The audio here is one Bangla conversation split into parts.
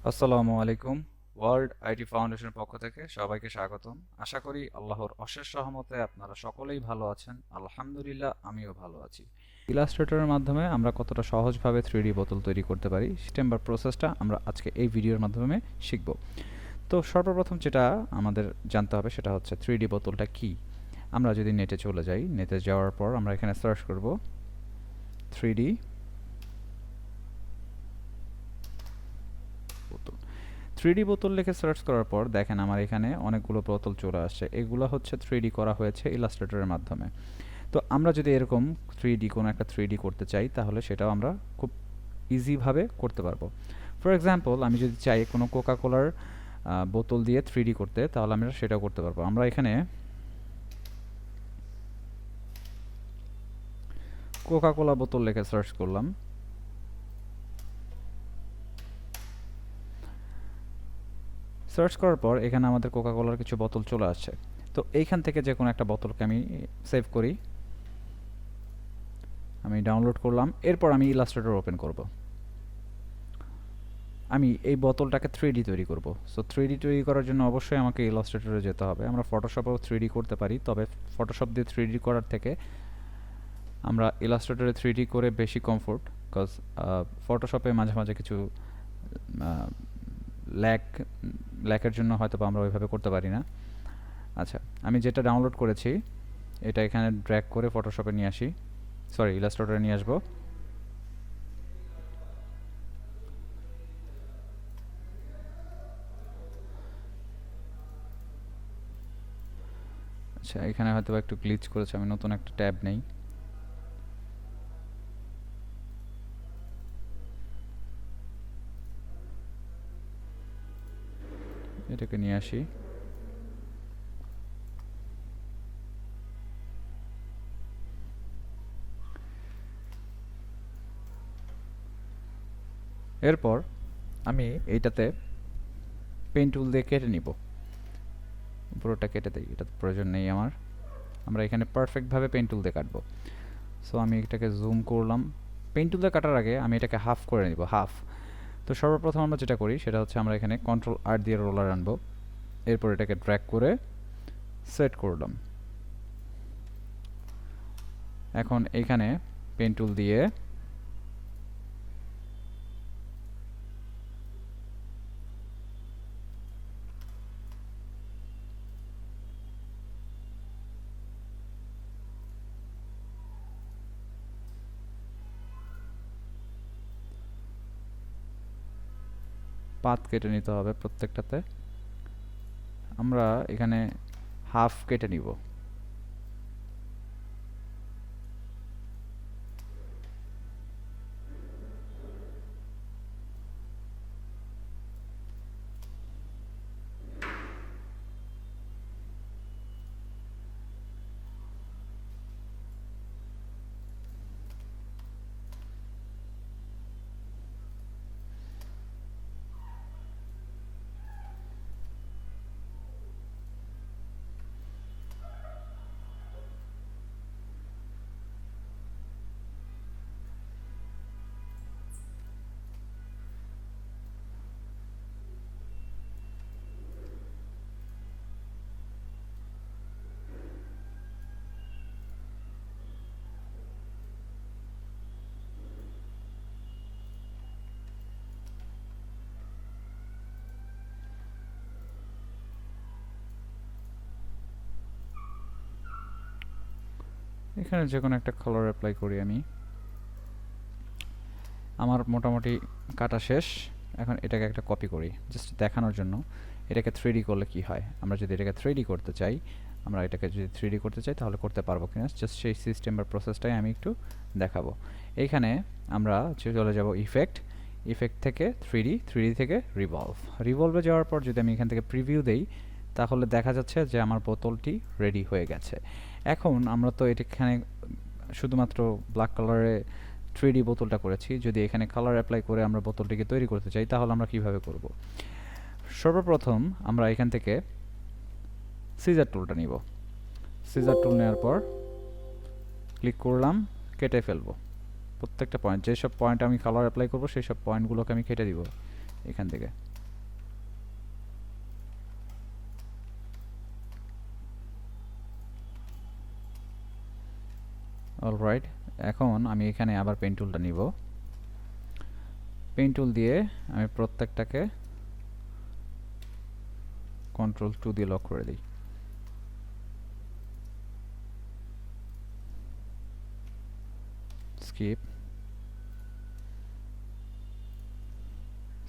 আসসালামু আলাইকুম। ওয়ার্ল্ড আইটি ফাউন্ডেশনের পক্ষ থেকে সবাইকে স্বাগতম। আশা করি আল্লাহর অশেষ রহমতে আপনারা সকলেই ভালো আছেন। আলহামদুলিল্লাহ, আমিও ভালো আছি। ইলাস্ট্রেটরের মাধ্যমে আমরা কতটা সহজভাবে 3D বোতল তৈরি করতে পারি সিস্টেম বা প্রসেসটা আমরা আজকে এই ভিডিওর মাধ্যমে শিখব। তো সর্বপ্রথম যেটা আমাদের জানতে হবে সেটা হচ্ছে 3D বোতলটা কি। আমরা যদি নেটে চলে যাই, নেটে যাওয়ার পর আমরা এখানে সার্চ করব 3D বোতল। 3D বোতল লিখে সার্চ করার পর দেখেন আমার এখানে অনেকগুলো বোতল চলে আসছে। এগুলো হচ্ছে 3D করা হয়েছে ইলাস্ট্রেটরের মাধ্যমে। তো আমরা যদি এরকম 3D কোনো একটা 3D করতে চাই তাহলে সেটাও আমরা খুব ইজিভাবে করতে পারবো। ফর এক্সাম্পল, আমি যদি চাই কোনো কোকা কোলার বোতল দিয়ে 3D করতে, তাহলে আমরা সেটাও করতে পারবো। আমরা এখানে কোকা কোলা বোতল লিখে সার্চ করলাম। সার্চ করার পর এখানে আমাদের কোকা কোলার কিছু বোতল চলে আসছে। তো এইখান থেকে যে কোনো একটা বোতলকে আমি সেভ করি, আমি ডাউনলোড করলাম। এরপর আমি ইলাস্ট্রেটর ওপেন করব। আমি এই বোতলটাকে 3D তৈরি করব। সো 3D তৈরি করার জন্য অবশ্যই আমাকে ইলাস্ট্রেটরে যেতে হবে। আমরা ফটোশপেও 3D করতে পারি, তবে ফটোশপ দিয়ে 3D করার থেকে আমরা ইলাস্ট্রেটরে 3D করে বেশি কমফোর্ট, বিকজ ফটোশপে মাঝে মাঝে কিছু ল্যাকের জন্য হয়তো আমরা ওইভাবে করতে পারি না। আচ্ছা, আমি যেটা ডাউনলোড করেছি এটা এখানে ড্র্যাগ করে ফটোশপে নিয়ে আসি, সরি ইলাস্ট্রেটরে নিয়ে আসবো। আচ্ছা, এখানে হয়তো একটু গ্লিচ করেছে, আমি নতুন একটা ট্যাব নেই। এটাকে নিয়ে আসি। এরপর আমি এইটাতে পেন টুল দিয়ে কেটে নিব, পুরোটা কেটে দিই, এটা প্রয়োজন নেই আমার। আমরা এখানে পারফেক্টভাবে পেন টুল দিয়ে কাটবো। সো আমি এটাকে জুম করলাম। পেন টুল দিয়ে কাটার আগে আমি এটাকে হাফ করে নিব, হাফ। তো সর্বপ্রথম আমরা যেটা করি সেটা হচ্ছে আমরা এখানে কন্ট্রোল আর দিয়ে রোলার আনবো। এরপর এটাকে ড্র্যাগ করে সেট করলাম। এখন এইখানে পেন টুল দিয়ে পাত কেটে নিতে হবে প্রত্যেকটাতে। আমরা এখানে হাফ কেটে নিব। এখানে যে কোনো একটা কালার অ্যাপ্লাই করি আমি। আমার মোটামুটি কাটা শেষ। এখন এটাকে একটা কপি করি জাস্ট দেখানোর জন্য এটাকে 3D করলে কি হয়। আমরা যদি এটাকে 3D করতে চাই, আমরা এটাকে যদি 3D করতে চাই তাহলে করতে পারবো কিনা, জাস্ট সেই সিস্টেম বা প্রসেসটাই আমি একটু দেখাবো। এইখানে আমরা চলে যাব ইফেক্ট, ইফেক্ট থেকে 3D থেকে রিভলভ। রিভলভে যাওয়ার পর যদি আমি এখান থেকে প্রিভিউ দেই তাহলে দেখা যাচ্ছে যে আমার বোতলটি রেডি হয়ে গেছে। এখন আমরা তো এখানে শুধুমাত্র ব্ল্যাক কালারে 3D বোতলটা করেছি। যদি এখানে কালার অ্যাপ্লাই করে আমরা বোতলটিকে তৈরি করতে চাই তাহলে আমরা কিভাবে করব? সর্বপ্রথম আমরা এখান থেকে সিজার টুলটা নিব। সিজার টুল নেওয়ার পর ক্লিক করলাম, কেটে ফেলবো প্রত্যেকটা পয়েন্ট। যেসব পয়েন্ট আমি কালার অ্যাপ্লাই করব সেই সব পয়েন্টগুলোকে আমি কেটে দিব এখান থেকে। অলরাইট, এখন আমি এখানে আবার পেন টুলটা নিব। পেন টুল দিয়ে আমি প্রত্যেকটাকে Ctrl+2 দিয়ে লক করে দিই। Skip,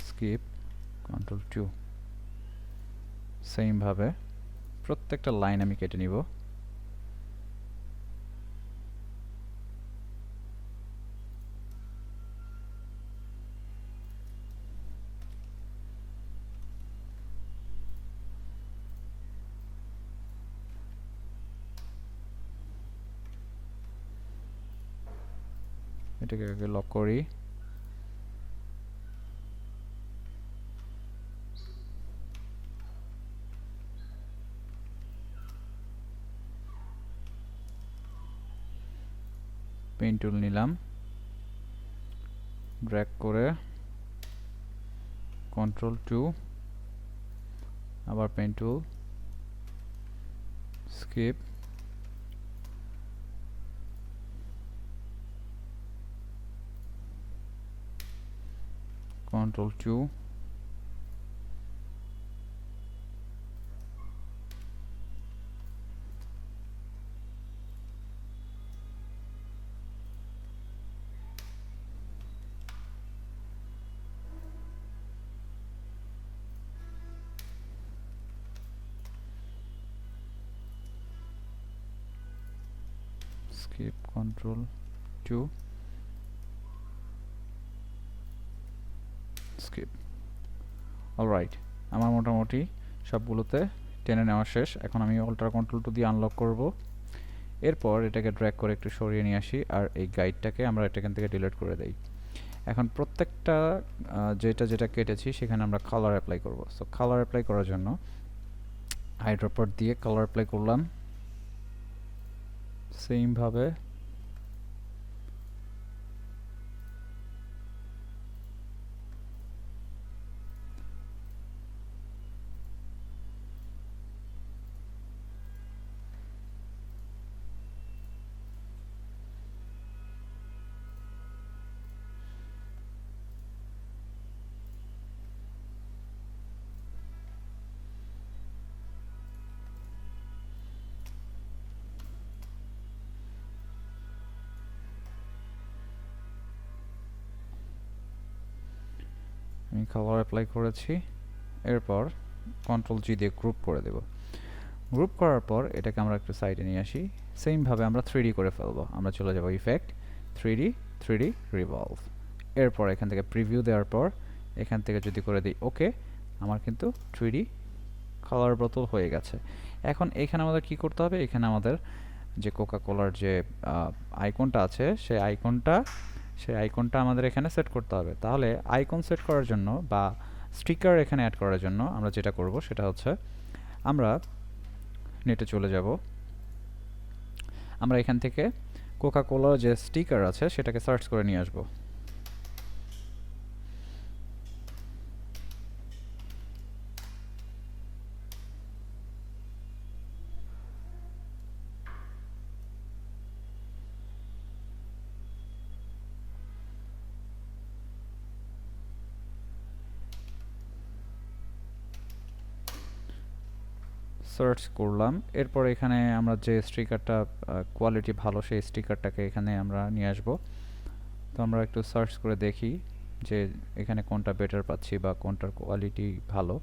skip, Ctrl+2। সেম ভাবে প্রত্যেকটা লাইন আমি কেটে নিব। এটাকে আগে লক করি। পেন টুল নিলাম, ড্র্যাগ করে Ctrl+2, আবার pen tool, skip, Ctrl+2, skip, Ctrl+2, skip। Alright, আমার মোটামুটি সবগুলোতে টেনে নেওয়া শেষ। এখন আমি Ctrl+2 দিয়ে আনলক করব। এরপর এটাকে ড্র্যাগ করে একটু সরিয়ে নিয়ে আসি, আর এই গাইডটাকে আমরা এখান থেকে ডিলিট করে দেই। এখন প্রত্যেকটা যেটা যেটা কেটেছি সেখানে আমরা কালার অ্যাপ্লাই করব। সো কালার অ্যাপ্লাই করার জন্য আইড্রপার দিয়ে কালার অ্যাপ্লাই করলাম। সেম ভাবে আমি কালার অ্যাপ্লাই করেছি। এরপর Ctrl+G দিয়ে গ্রুপ করে দেব। গ্রুপ করার পর এটাকে আমরা একটু সাইডে নিয়ে আসি। সেম ভাবে আমরা 3D করে ফেলবো। আমরা চলে যাব ইফেক্ট, 3D রিভলভ। এরপর এখান থেকে প্রিভিউ দেওয়ার পর এখান থেকে যদি করে দিই ওকে, আমার কিন্তু 3D কালার বোতল হয়ে গেছে। এখন এখানে আমাদের কি করতে হবে? এখানে আমাদের যে কোকা কোলার যে আইকনটা আছে সেই আইকনটা আমাদের এখানে সেট করতে হবে। তাহলে আইকন সেট করার জন্য বা স্টিকার এখানে অ্যাড করার জন্য আমরা যেটা করব সেটা হচ্ছে আমরা নেটে চলে যাব। আমরা এখান থেকে কোকা কোলার যে স্টিকার আছে সেটাকে সার্চ করে নিয়ে আসব। সার্চ করলাম। এরপর এখানে আমরা যে স্টিকারটা কোয়ালিটি ভালো সেই স্টিকারটাকে এখানে আমরা নিয়ে আসব। তো আমরা একটু সার্চ করে দেখি যে এখানে কোনটা বেটার পাচ্ছি বা কোনটার কোয়ালিটি ভালো।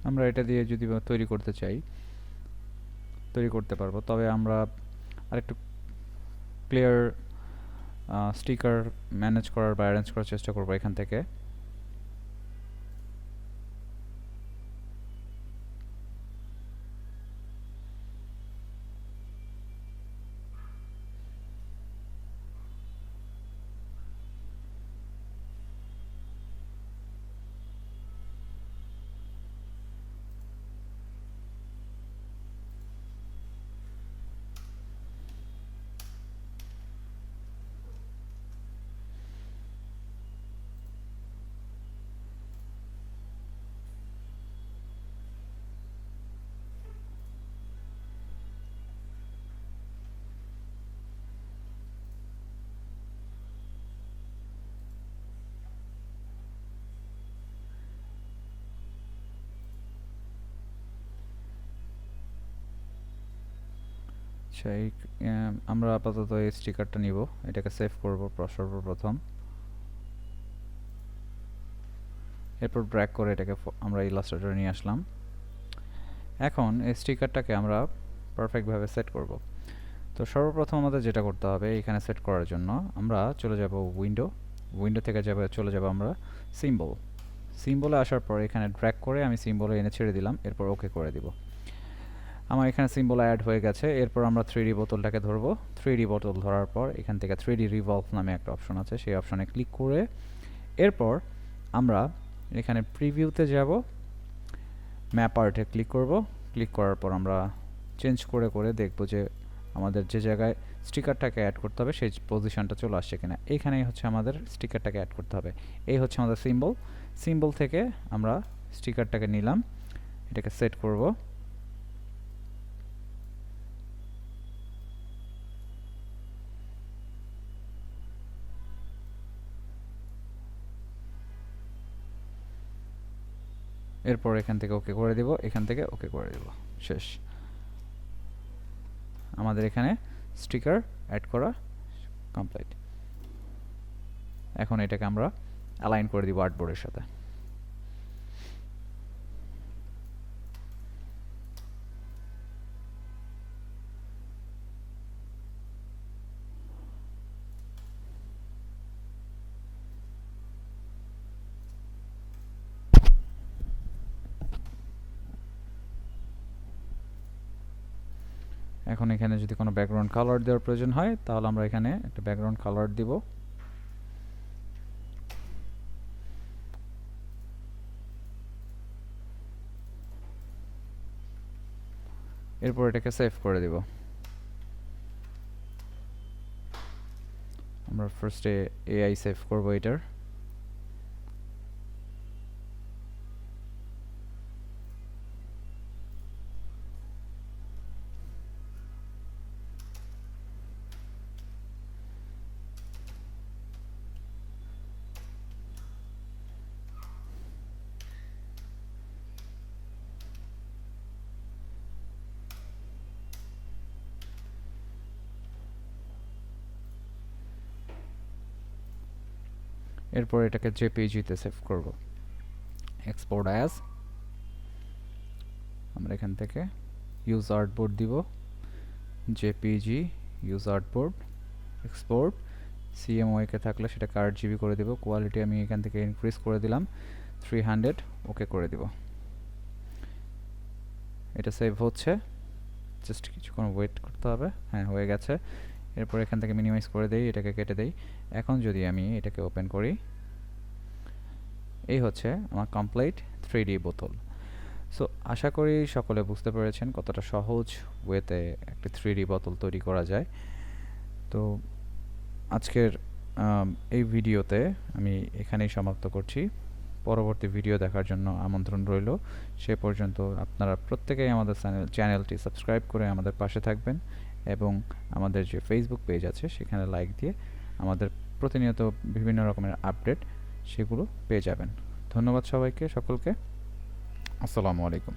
আমরা এটা দিয়ে যদি তৈরি করতে চাই তৈরি করতে পারবো। তবে আমরা আরেকটু ক্লিয়ার স্টিকার ম্যানেজ করার বা অ্যারেঞ্জ করার চেষ্টা করব এখান থেকে। সেই আমরা আপাতত এই স্টিকারটা নিব, এটাকে সেভ করব সর্বপ্রথম, এরপর ড্র্যাগ করে এটাকে আমরা ইলাস্ট্রেটরে নিয়ে আসলাম। এখন এই স্টিকারটাকে আমরা পারফেক্টভাবে সেট করব। তো সর্বপ্রথম আমাদের যেটা করতে হবে এখানে সেট করার জন্য আমরা চলে যাব উইন্ডো থেকে চলে যাব আমরা সিম্বলে আসার পর এখানে ড্র্যাগ করে আমি সিম্বলে এনে ছেড়ে দিলাম, এরপর ওকে করে দিব। আমার এখানে সিম্বল অ্যাড হয়ে গেছে। এরপর আমরা 3D বোতলটাকে ধরবো। 3D বোতল ধরার পর এখান থেকে 3D রিভলভ নামে একটা অপশন আছে, সেই অপশনে ক্লিক করে এরপর আমরা এখানে প্রিভিউতে যাব, ম্যাপ আর্টে ক্লিক করব। ক্লিক করার পর আমরা চেঞ্জ করে করে দেখব যে আমাদের যে জায়গায় স্টিকারটাকে অ্যাড করতে হবে সেই পজিশনটা চলে আসছে কিনা। এইখানেই হচ্ছে আমাদের স্টিকারটাকে অ্যাড করতে হবে। এই হচ্ছে আমাদের সিম্বল থেকে আমরা স্টিকারটাকে নিলাম, এটাকে সেট করব। এরপর এখান থেকে ওকে করে দিব, এখান থেকে ওকে করে দিব, শেষ। আমাদের এখানে স্টিকার অ্যাড করা কমপ্লিট। এখন এটাকে আমরা অ্যালাইন করে দিব আর্টবোর্ডের সাথে। এখন এখানে যদি কোনো ব্যাকগ্রাউন্ড কালার দেওয়ার প্রয়োজন হয় তাহলে আমরা এখানে একটা ব্যাকগ্রাউন্ড কালার দিব। এরপর এটাকে সেভ করে দিব। আমরা ফার্স্টে এআই সেভ করব এটার। এরপর এটাকে জেপিইজি-তে সেভ করব। এক্সপোর্ট অ্যাজ, আমরা এখান থেকে ইউজ আর্টবোর্ড দিব, জেপিইজি ইউজ আর্টবোর্ড, এক্সপোর্ট সিএমওয়াই-কে থাকলে সেটাকে 8 GB করে দেব। কোয়ালিটি আমি এখান থেকে ইনক্রিজ করে দিলাম 300, ওকে করে দিব। এটা সেভ হচ্ছে, জাস্ট কিছুক্ষণ ওয়েট করতে হবে। হ্যাঁ, হয়ে গেছে। এরপর এখান থেকে মিনিমাইজ করে দেই, এটাকে কেটে দেই। এখন যদি আমি এটাকে ওপেন করি, এই হচ্ছে আমার কমপ্লিট 3D বোতল। সো আশা করি সকলে বুঝতে পেরেছেন কতটা সহজ ওয়েতে একটা 3D বোতল তৈরি করা যায়। তো আজকের এই ভিডিওতে আমি এখানেই সমাপ্ত করছি। পরবর্তী ভিডিও দেখার জন্য আমন্ত্রণ রইল। সে পর্যন্ত আপনারা প্রত্যেকেই আমাদের চ্যানেলটি সাবস্ক্রাইব করে আমাদের পাশে থাকবেন এবং আমাদের যে ফেসবুক পেজ আছে সেখানে লাইক দিয়ে আমাদের প্রতিনিয়ত বিভিন্ন রকমের আপডেট সেগুলো পেয়ে যাবেন। ধন্যবাদ সকলকে। আসসালামু আলাইকুম।